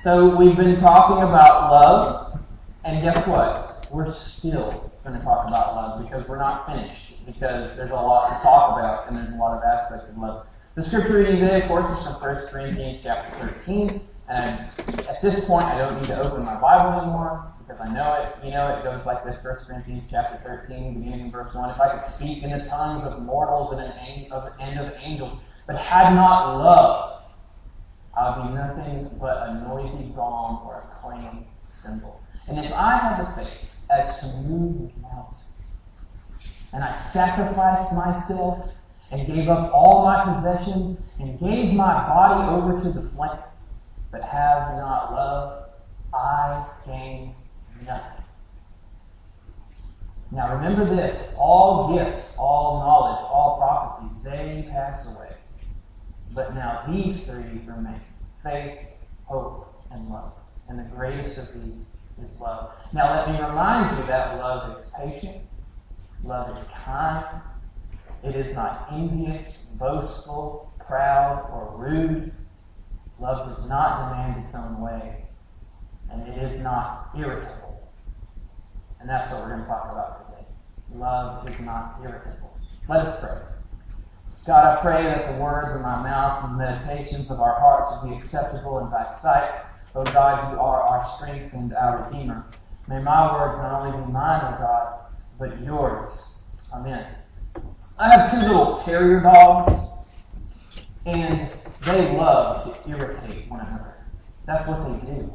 So we've been talking about love, and guess what? We're still going to talk about love because we're not finished, because there's a lot to talk about and there's a lot of aspects of love. The scripture reading today, of course, is from 1 Corinthians chapter 13, and at this point I don't need to open my Bible anymore because I know it. You know, it goes like this, 1 Corinthians chapter 13, beginning in verse 1. If I could speak in the tongues of mortals and of angels, but had not love, I would be nothing but a noisy gong or a clanging cymbal. And if I had the faith as to move mountains, and I sacrificed myself and gave up all my possessions and gave my body over to the flame, but have not love, I gain nothing. Now remember this, all gifts, all knowledge, all prophecies, they pass away. But now these three remain: faith, hope, and love. And the greatest of these is love. Now let me remind you that love is patient, love is kind, it is not envious, boastful, proud, or rude. Love does not demand its own way, and it is not irritable. And that's what we're going to talk about today. Love is not irritable. Let us pray. God, I pray that the words of my mouth and the meditations of our hearts will be acceptable in thy sight. O God, you are our strength and our Redeemer. May my words not only be mine, O God, but yours. Amen. I have two little terrier dogs, and they love to irritate one another. That's what they do.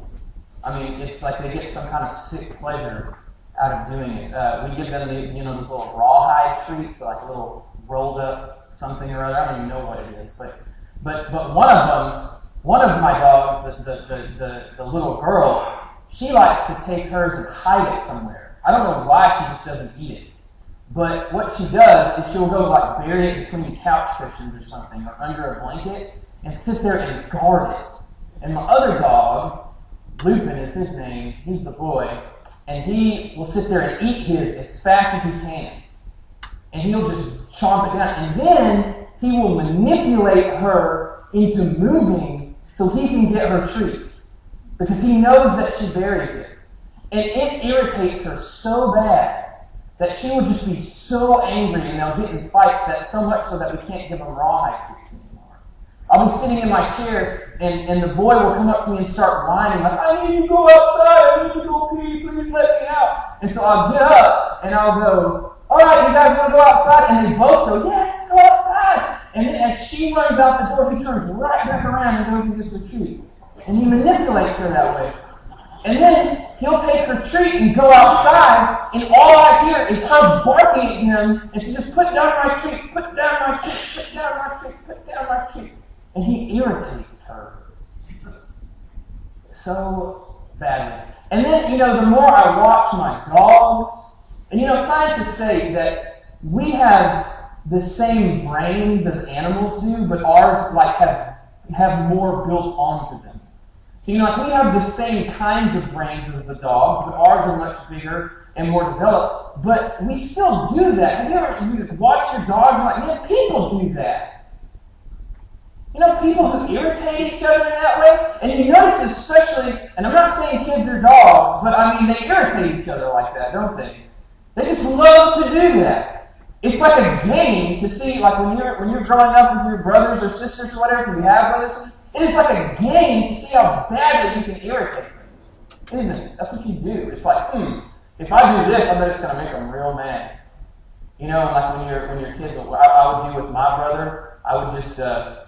I mean, it's like they get some kind of sick pleasure out of doing it. We give them these little rawhide treats, like a little rolled up something or other. I don't even know what it is, but one of my dogs, the little girl, she likes to take hers and hide it somewhere. I don't know why she just doesn't eat it. But what she does is she'll go like bury it between couch cushions or something, or under a blanket, and sit there and guard it. And my other dog, Lupin is his name, he's the boy, and he will sit there and eat his as fast as he can. And he'll just chomp it down. And then he will manipulate her into moving so he can get her treats. Because he knows that she buries it. And it irritates her so bad that she will just be so angry, and they'll get in fights, that so much so that we can't give them rawhide treats anymore. I'll be sitting in my chair, and the boy will come up to me and start whining, like, I need to go outside, I need to go pee, please let me out. And so I'll get up, and I'll go, all right, you guys want to go outside? And they both go, yes, let's go outside. And then as she runs out the door, he turns right back around and goes and gets her treat. And he manipulates her that way. And then he'll take her treat and go outside, and all I hear is her barking at him, and she just put down my treat, put down my treat, put down my treat, put down my treat. And he irritates her so badly. And then, the more I watch my dogs, and scientists say that we have the same brains as animals do, but ours have more built onto them. So, we have the same kinds of brains as the dogs, but ours are much bigger and more developed. But we still do that. Have you ever watched your dog and like, people do that? People who irritate each other in that way. And you notice especially, and I'm not saying kids are dogs, but they irritate each other like that, don't they? They just love to do that. It's like a game to see, like when you're growing up with your brothers or sisters or whatever, if you have brothers, it is like a game to see how badly you can irritate them. Isn't it? That's what you do. It's like, if I do this, I bet it's going to make them real mad. Like when you're kids, what I would do with my brother, I would just go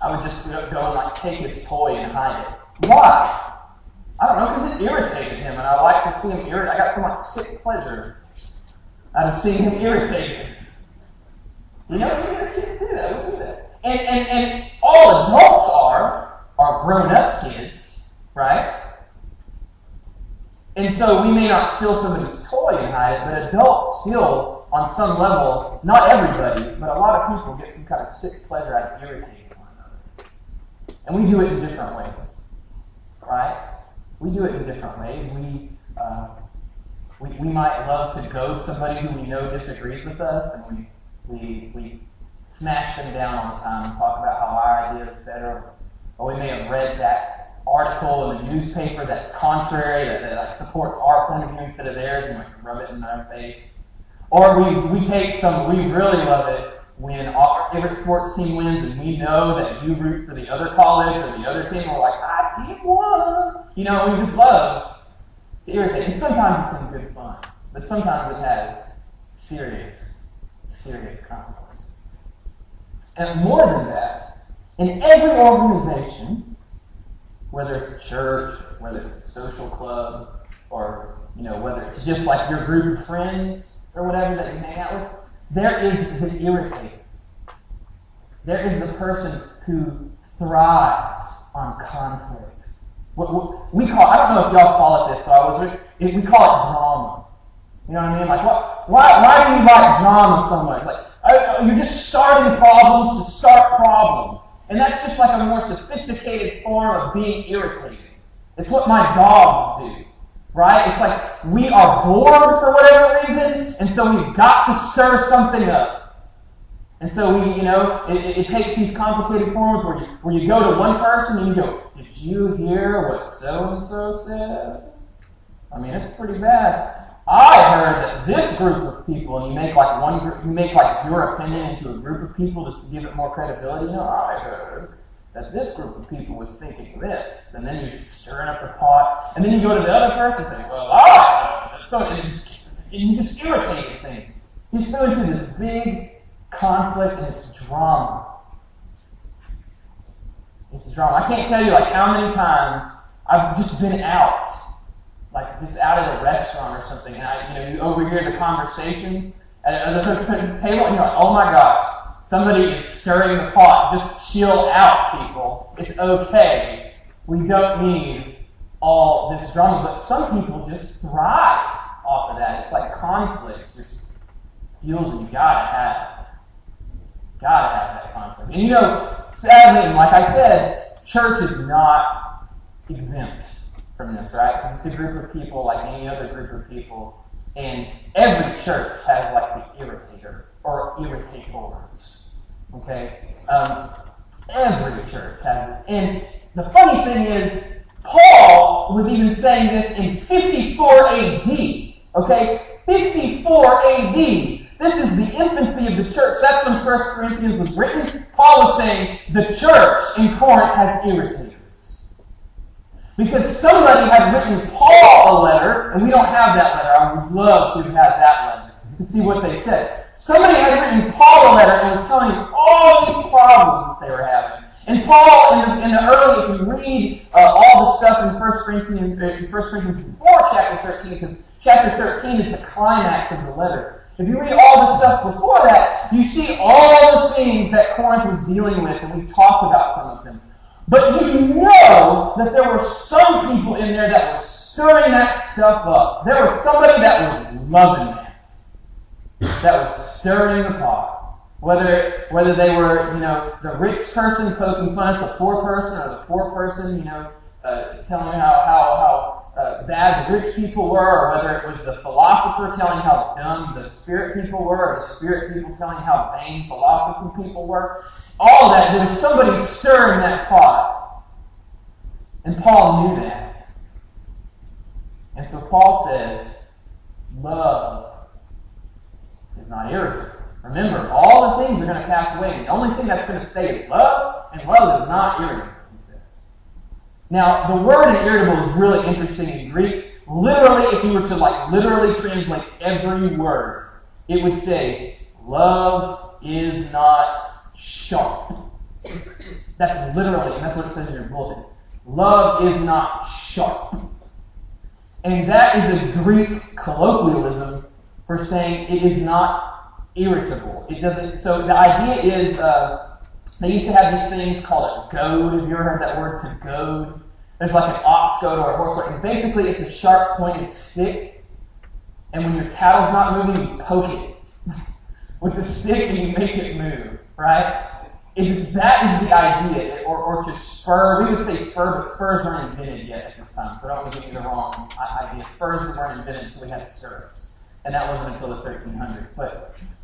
and like take his toy and hide it. Why? I don't know, because it irritated him, and I like to see him irritated. I got some like sick pleasure out of seeing him irritated. Kids do that. We do that. And all adults are grown-up kids, right? And so we may not steal somebody's toy and hide it, but adults still, on some level, not everybody, but a lot of people get some kind of sick pleasure out of irritating one another. And we do it in different ways, right? We do it in different ways. We might love to goad somebody who we know disagrees with us, and we smash them down all the time and talk about how our idea is better. Or we may have read that article in the newspaper that's contrary, that like supports our point of view instead of theirs, and like rub it in our face. Or we really love it when our favorite sports team wins and we know that you root for the other college or the other team. We're like, team won. We just love to irritate. And sometimes it's some good fun, but sometimes it has serious consequences. And more than that, in every organization, whether it's a church, whether it's a social club, or whether it's just like your group of friends or whatever that you hang out with, there is the irritator. There is the person who thrives on conflict. What we call, I don't know if y'all call it this, we call it drama. You know what I mean? Like, why do you like drama so much? Like, you're just starting problems to start problems. And that's just like a more sophisticated form of being irritated. It's what my dogs do, right? It's like we are bored for whatever reason, and so we've got to stir something up. And so it takes these complicated forms where you go to one person and you go, "Did you hear what so-and-so said? I mean, it's pretty bad. I heard that this group of people," and you make like your opinion into a group of people just to give it more credibility. I heard that this group of people was thinking this, and then you're just stirring up the pot, and then you go to the other person and say, "Well, I heard." So you just irritated things. You just go into this big conflict, and it's drama. It's drama. I can't tell you like how many times I've just been out. Like just out at a restaurant or something, and you overhear the conversations at the table, and you're like, "Oh my gosh, somebody is stirring the pot. Just chill out, people. It's okay. We don't need all this drama." But some people just thrive off of that. It's like conflict just fuels you. Gotta have that conflict. And sadly, like I said, church is not exempt from this, right? It's a group of people like any other group of people, and every church has like the irritator or irritators. Okay, every church has this, and the funny thing is, Paul was even saying this in 54 AD. Okay, 54 AD. This is the infancy of the church. That's when 1 Corinthians was written. Paul was saying the church in Corinth has irritators. Because somebody had written Paul a letter, and we don't have that letter. I would love to have that letter to see what they said. Somebody had written Paul a letter and was telling him all these problems that they were having. And Paul, in the early, if you read all the stuff in 1 Corinthians before chapter 13, because chapter 13 is the climax of the letter. If you read all the stuff before that, you see all the things that Corinth was dealing with, and we talked about some of them. But you know that there were some people in there that were stirring that stuff up. There was somebody that was loving that was stirring the pot. Whether they were, the rich person poking fun at the poor person, or the poor person, telling how bad the rich people were, or whether it was the philosopher telling how dumb the spirit people were, or the spirit people telling how vain philosophy people were. All that, there was somebody stirring that pot. And Paul knew that. And so Paul says, love is not irritable. Remember, all the things are going to pass away. The only thing that's going to stay is love, and love is not irritable, he says. Now, the word irritable is really interesting in Greek. Literally, if you were to literally translate every word, it would say, love is not sharp. That's literally, and that's what it says in your bulletin. Love is not sharp. And that is a Greek colloquialism for saying it is not irritable. It doesn't. So the idea is, they used to have these things called a goad. Have you ever heard that word, to goad? There's like an ox goad or a horse goad. And basically, it's a sharp pointed stick. And when your cattle's not moving, you poke it with the stick and you make it move. Right? That is the idea, or to spur. We would say spur, but spurs weren't invented yet at this time, so I don't want to give you the wrong idea. Spurs weren't invented until we had stirrups, and that wasn't until the 1300s.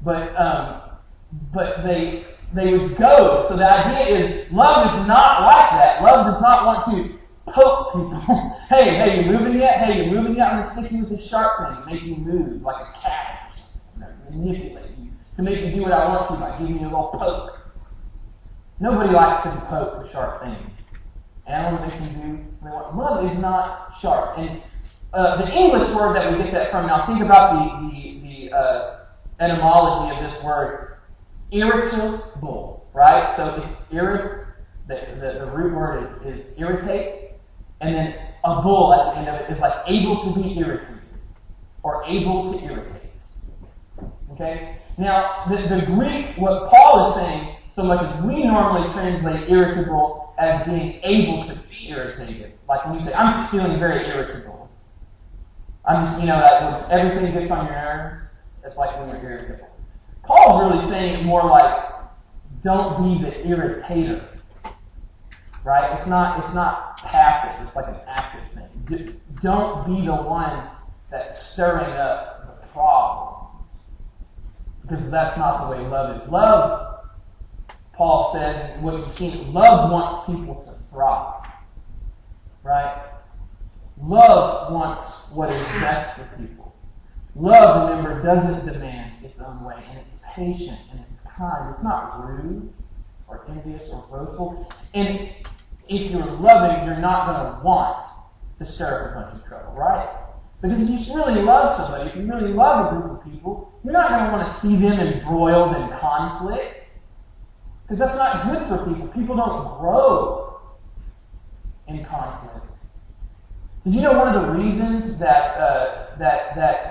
But they would go. So the idea is, love is not like that. Love does not want to poke people. hey, you moving yet? Hey, you moving yet? I'm going to stick you with this sharp thing and make you move like a cat. Manipulate you to make you do what I want to by giving you a little poke. Nobody likes to be poked with sharp things. Animals, they can do what they want. Love is not sharp. And the English word that we get that from, now think about the etymology of this word, irritable, right? So it's the root word is irritate, and then a bull at the end of it is like able to be irritated, or able to irritate. Okay? Now, the Greek, what Paul is saying, so much as we normally translate irritable as being able to be irritated. Like when you say, I'm just feeling very irritable. I'm just, like when everything gets on your nerves, it's like when you're irritable. Paul's really saying it more like, don't be the irritator. Right? It's not passive, it's like an active thing. Don't be the one that's stirring up the problems. Because that's not the way love is. Love, Paul says, what you've seen, love wants people to thrive. Right? Love wants what is best for people. Love, remember, doesn't demand its own way, and it's patient, and it's kind. It's not rude, or envious, or boastful. And if you're loving, you're not going to want to stir up a bunch of trouble, right? Because if you really love somebody, if you really love a group of people, you're not going to want to see them embroiled in conflict. Because that's not good for people. People don't grow in conflict. Did you know one of the reasons that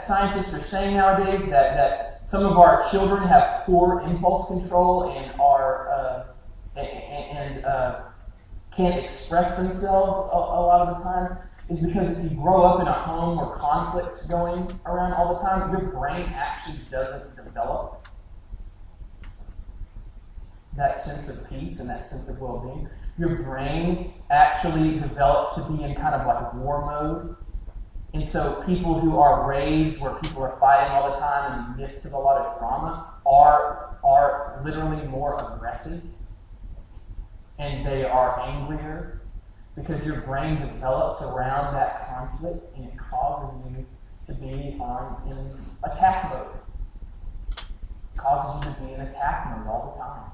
scientists are saying nowadays that some of our children have poor impulse control and can't express themselves a lot of the time, is because if you grow up in a home where conflict's going around all the time, your brain actually doesn't develop that sense of peace and that sense of well-being. Your brain actually develops to be in kind of like war mode. And so people who are raised where people are fighting all the time in the midst of a lot of drama are literally more aggressive. And they are angrier because your brain develops around that conflict and it causes you to be in attack mode. It causes you to be in attack mode all the time.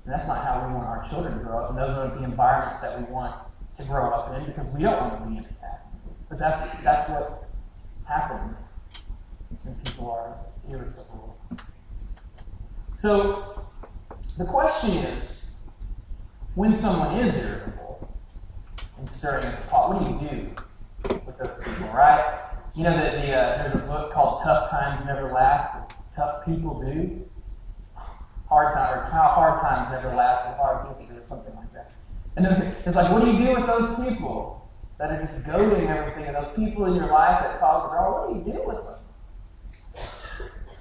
And that's not how we want our children to grow up, and those aren't the environments that we want to grow up in because we don't want to be in attack mode. But that's what happens when people are irritable. So the question is, when someone is irritable and stirring up the pot, what do you do with those people, right? You know that there's a book called Tough Times Never Last, what tough people do. How hard times never last, or hard people do, or something like that. And then it's like, what do you do with those people that are just goading everything, and those people in your life that cause drama? What do you do with them?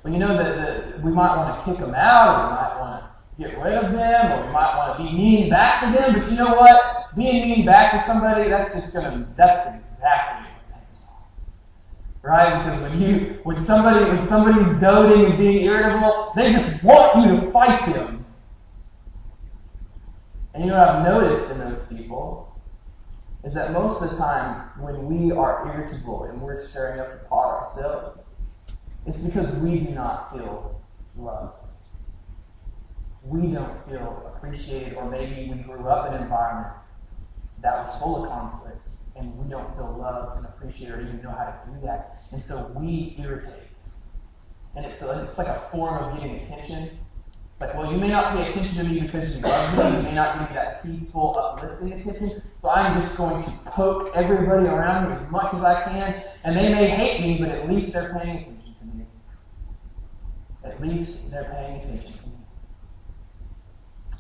Well, you know that we might want to kick them out, or we might want to get rid of them, or we might want to be mean back to them. But you know what? Being mean back to somebody, that's exactly what pays off. Right? Because when somebody's goading and being irritable, they just want you to fight them. And you know what I've noticed in those people is that most of the time when we are irritable and we're stirring up the pot ourselves, it's because we do not feel loved. We don't feel appreciated, or maybe we grew up in an environment that was full of conflict, and we don't feel loved and appreciated or even know how to do that. And so we irritate. And it's like a form of getting attention. It's like, well, you may not pay attention to me because you love me. You may not give me that peaceful, uplifting attention. So I'm just going to poke everybody around me as much as I can. And they may hate me, but at least they're paying attention to me. At least they're paying attention to me.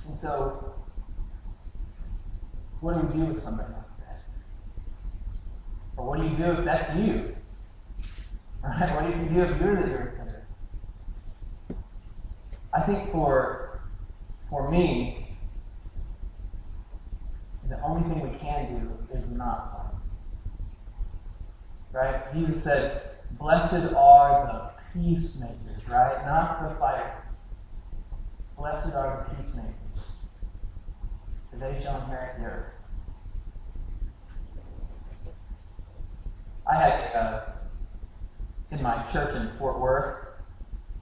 And so, what do we do with somebody like that? Or what do you do if that's you? Right? What do you do if you're the irritator? I think for me, the only thing we can do is not fight. Right? Jesus said, "Blessed are the peacemakers," right? Not the fighters. Blessed are the peacemakers. for they shall inherit the earth. I had in my church in Fort Worth,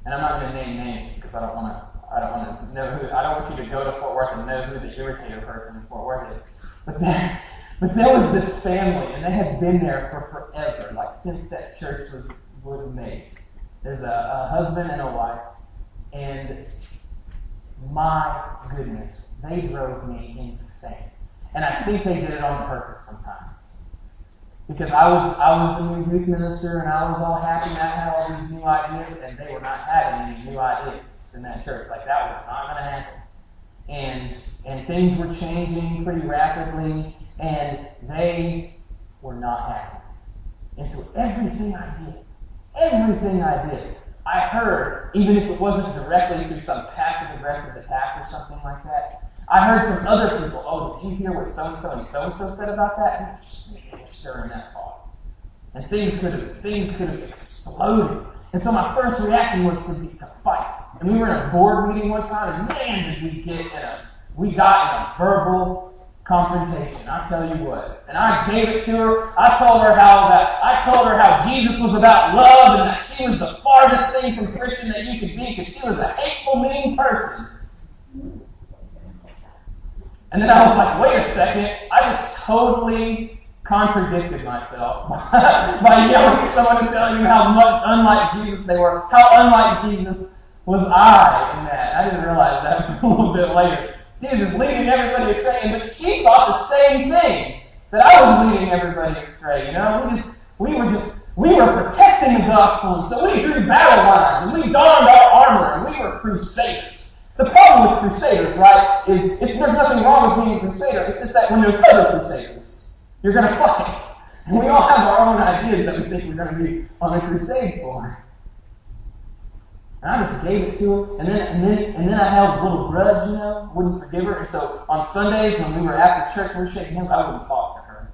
and I'm not going to name names because I don't want to know who. I don't want you to go to Fort Worth and know who the irritator person in Fort Worth is. But there was this family, and they had been there for forever, like since that church was made. There's a husband and a wife, and my goodness, they drove me insane. And I think they did it on purpose sometimes. Because I was a new youth minister, and I was all happy, and I had all these new ideas, and they were not having any new ideas in that church. Like, that was not going to happen. And things were changing pretty rapidly, and they were not happy. And so everything I did, I heard, even if it wasn't directly through some passive-aggressive attack or something like that, I heard from other people, oh, did you hear what so-and-so and so-and-so said about that? And it was stirring that pot. And things could have exploded. And so my first reaction was to fight. And we were in a board meeting one time, and man, did we got in a verbal confrontation. I'll tell you what. And I gave it to her. I told her how Jesus was about love, and that she was the farthest thing from Christian that you could be, because she was a hateful, mean person. And then I was like, wait a second, I just totally contradicted myself by yelling at someone and telling you how much unlike Jesus they were, how unlike Jesus was I in that. I didn't realize that a little bit later. She was just leading everybody astray, but she thought the same thing, that I was leading everybody astray. We were protecting the gospel, and so we drew battle lines, and we donned our armor, and we were crusaders. The problem with crusaders, right, is there's nothing wrong with being a crusader. It's just that when there's other crusaders, you're going to fight. And we all have our own ideas that we think we're going to be on a crusade for. And I just gave it to her, and then I held a little grudge, wouldn't forgive her. And so on Sundays when we were after church, we were shaking hands, I wouldn't talk to her.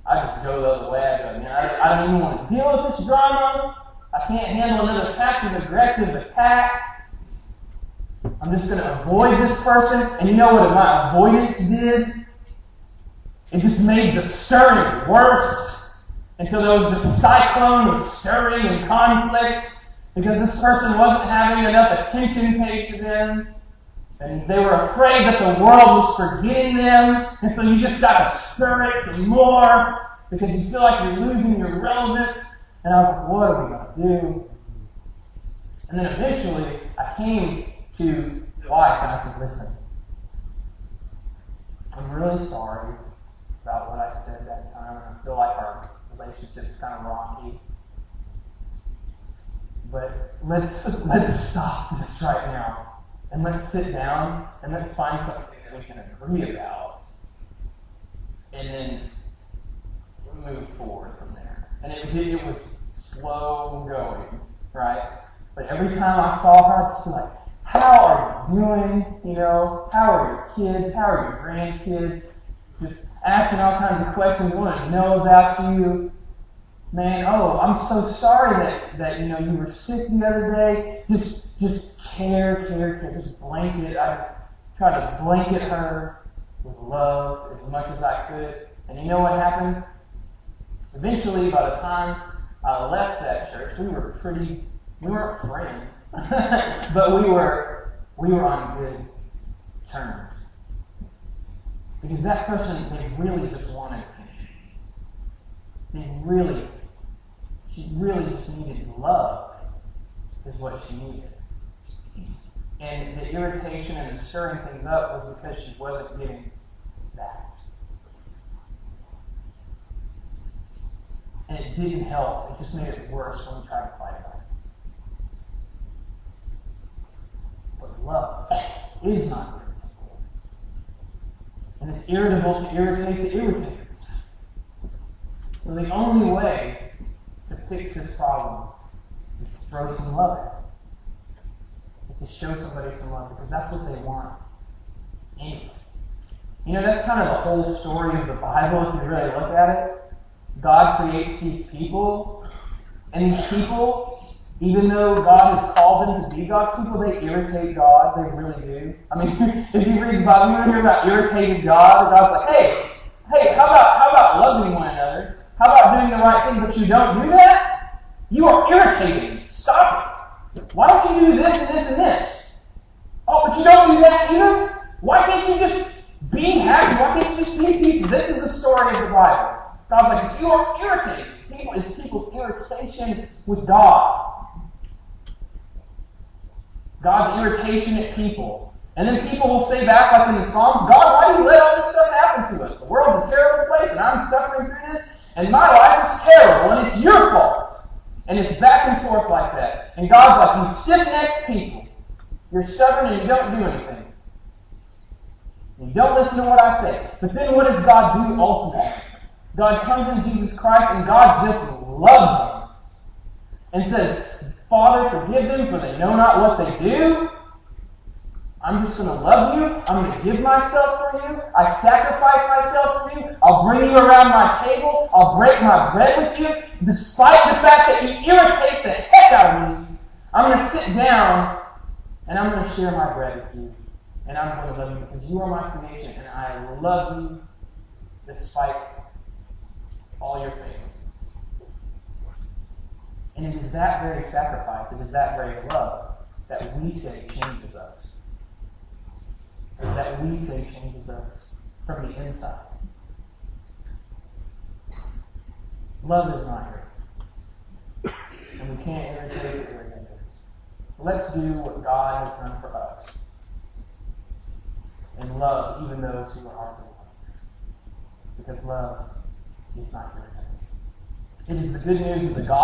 I just go the other way. I go, I don't even want to deal with this drama. I can't handle another passive-aggressive attack. I'm just going to avoid this person. And you know what my avoidance did? It just made the stirring worse until there was this cyclone of stirring and conflict because this person wasn't having enough attention paid to them. And they were afraid that the world was forgetting them. And so you just got to stir it some more because you feel like you're losing your relevance. And I was like, what are we going to do? And then eventually I came to the wife and I said, listen, I'm really sorry about what I said that time, and I feel like our relationship is kind of rocky. But let's stop this right now, and let's sit down and let's find something that we can agree about, and then move forward from there. And it was slow going, right? But every time I saw her, I'd just be like, how are you doing? How are your kids? How are your grandkids? Just asking all kinds of questions, wanting to know about you. Man, I'm so sorry that you were sick the other day. Just care. Just blanket. I just tried to blanket her with love as much as I could. And you know what happened? Eventually, by the time I left that church, we weren't friends. But we were on good terms. Because that person, they really just wanted attention. She really just needed love, is what she needed. And the irritation and the stirring things up was because she wasn't getting that. And it didn't help. It just made it worse when we tried to fight about it. But love is not irritable. And it's irritable to irritate the irritators. So the only way to fix this problem is to throw some love at it. It's to show somebody some love, because that's what they want anyway. That's kind of the whole story of the Bible if you really look at it. God creates these people, and these people, Even though God has called them to be God's people, they irritate God. They really do. I mean, if you read the Bible, you hear about irritated God. God's like, hey, how about loving one another? How about doing the right thing, but you don't do that? You are irritating. Stop it. Why don't you do this and this and this? Oh, but you don't do that either? Why can't you just be happy? Why can't you just be at peace? This is the story of the Bible. God's like, you are irritated. It's people's irritation with God. God's irritation at people. And then people will say back, like in the Psalms, God, why do you let all this stuff happen to us? The world's a terrible place, and I'm suffering through this, and my life is terrible, and it's your fault. And it's back and forth like that. And God's like, you stiff-necked people. You're stubborn and you don't do anything. And you don't listen to what I say. But then what does God do ultimately? God comes in Jesus Christ, and God just loves them. And says, Father, forgive them, for they know not what they do. I'm just going to love you. I'm going to give myself for you. I sacrifice myself for you. I'll bring you around my table. I'll break my bread with you. Despite the fact that you irritate the heck out of me, I'm going to sit down and I'm going to share my bread with you. And I'm going to love you because you are my creation and I love you despite all your failings. And it is that very sacrifice, it is that very love that we say changes us. That we say changes us from the inside. Love is not hurt. And we can't irritate it or irritate us. So let's do what God has done for us. And love even those who are hard to love. Because love is not irritating. It is the good news of the gospel.